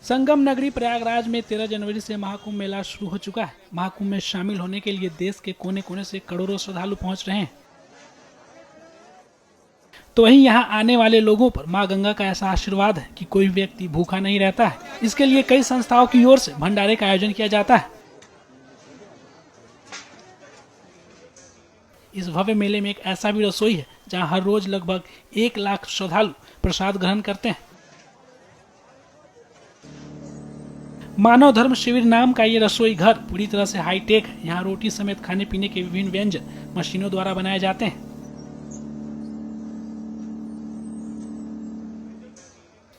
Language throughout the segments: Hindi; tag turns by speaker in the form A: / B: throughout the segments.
A: संगम नगरी प्रयागराज में 13 जनवरी से महाकुंभ मेला शुरू हो चुका है। महाकुंभ में शामिल होने के लिए देश के कोने कोने से करोड़ों श्रद्धालु पहुंच रहे हैं। तो वहीं यहां आने वाले लोगों पर मां गंगा का ऐसा आशीर्वाद है कि कोई व्यक्ति भूखा नहीं रहता है। इसके लिए कई संस्थाओं की ओर से भंडारे का आयोजन किया जाता है। इस भव्य मेले में एक ऐसा भी रसोई है जहां हर रोज लगभग 1 लाख श्रद्धालु प्रसाद ग्रहण करते हैं। मानव धर्म शिविर नाम का ये रसोई घर पूरी तरह से हाईटेक है। यहाँ रोटी समेत खाने पीने के विभिन्न व्यंजन मशीनों द्वारा बनाए जाते हैं।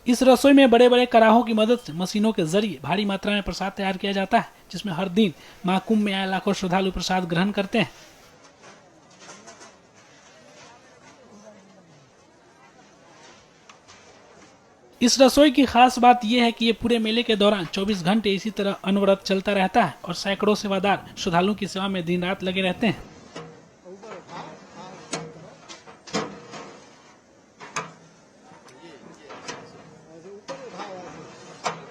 A: इस रसोई में बड़े बड़े कराहों की मदद से मशीनों के जरिए भारी मात्रा में प्रसाद तैयार किया जाता है, जिसमें हर दिन महाकुंभ में आए लाखों श्रद्धालु प्रसाद ग्रहण करते हैं। इस रसोई की खास बात यह है कि ये पूरे मेले के दौरान 24 घंटे इसी तरह अनवरत चलता रहता है और सैकड़ों सेवादार श्रद्धालुओं की सेवा में दिन रात लगे रहते हैं।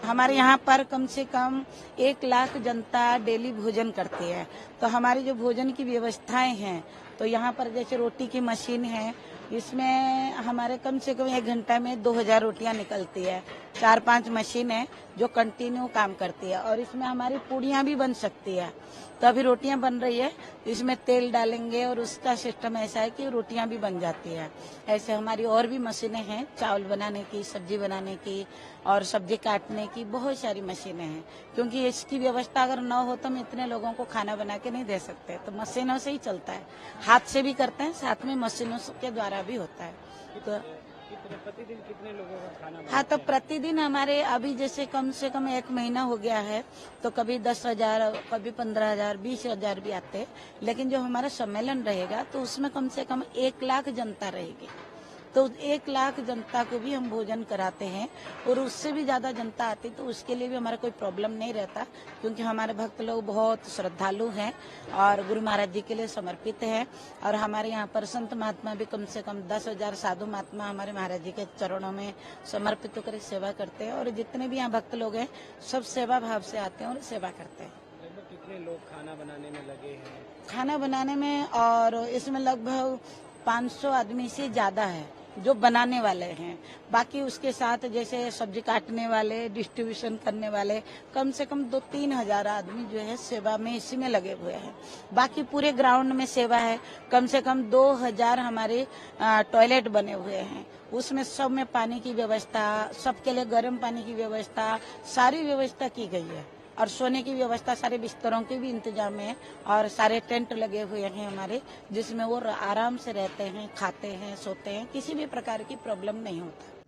B: हमारे यहाँ पर कम से कम 1 लाख जनता डेली भोजन करती है। तो हमारी जो भोजन की व्यवस्थाएं हैं, तो यहाँ पर जैसे रोटी की मशीन है, इसमें हमारे कम से कम 1 घंटा में 2000 रोटियां निकलती है। 4-5 मशीन है जो कंटिन्यू काम करती है और इसमें हमारी पूड़ियां भी बन सकती है। तो अभी रोटियां बन रही है, इसमें तेल डालेंगे और उसका सिस्टम ऐसा है कि रोटियां भी बन जाती है। ऐसे हमारी और भी मशीनें हैं, चावल बनाने की, सब्जी बनाने की और सब्जी काटने की, बहुत सारी मशीनें हैं। क्योंकि इसकी व्यवस्था अगर न हो तो हम इतने लोगों को खाना बना के नहीं दे सकते, तो मशीनों से ही चलता है। हाथ से भी करते हैं, साथ में मशीनों के द्वारा भी होता है। तो
A: प्रतिदिन कितने लोगों का खाना?
B: हाँ, तो प्रतिदिन हमारे अभी जैसे कम से कम 1 महीना हो गया है, तो कभी 10,000, कभी 15,000, 20,000 भी आते हैं। लेकिन जो हमारा सम्मेलन रहेगा तो उसमें कम से कम 1 लाख जनता रहेगी। तो 1 लाख जनता को भी हम भोजन कराते हैं और उससे भी ज्यादा जनता आती, तो उसके लिए भी हमारा कोई प्रॉब्लम नहीं रहता, क्योंकि हमारे भक्त लोग बहुत श्रद्धालु हैं और गुरु महाराज जी के लिए समर्पित हैं। और हमारे यहाँ पर संत महात्मा भी कम से कम 10,000 साधु महात्मा हमारे महाराज जी के चरणों में समर्पित होकर सेवा करते हैं। और जितने भी यहाँ भक्त लोग हैं, सब सेवा भाव से आते हैं और सेवा करते हैं।
A: लगभग कितने लोग खाना बनाने में लगे हैं?
B: खाना बनाने में और इसमें लगभग 500 आदमी से ज्यादा है जो बनाने वाले हैं। बाकी उसके साथ जैसे सब्जी काटने वाले, डिस्ट्रीब्यूशन करने वाले, कम से कम 2-3 हजार आदमी जो है सेवा में इसी में लगे हुए हैं। बाकी पूरे ग्राउंड में सेवा है। कम से कम 2000 हमारे टॉयलेट बने हुए हैं। उसमें सब में पानी की व्यवस्था, सबके लिए गर्म पानी की व्यवस्था, सारी व्यवस्था की गई है। और सोने की व्यवस्था, सारे बिस्तरों के भी इंतजाम है और सारे टेंट लगे हुए हैं हमारे, जिसमें वो आराम से रहते हैं, खाते हैं, सोते हैं। किसी भी प्रकार की प्रॉब्लम नहीं होता।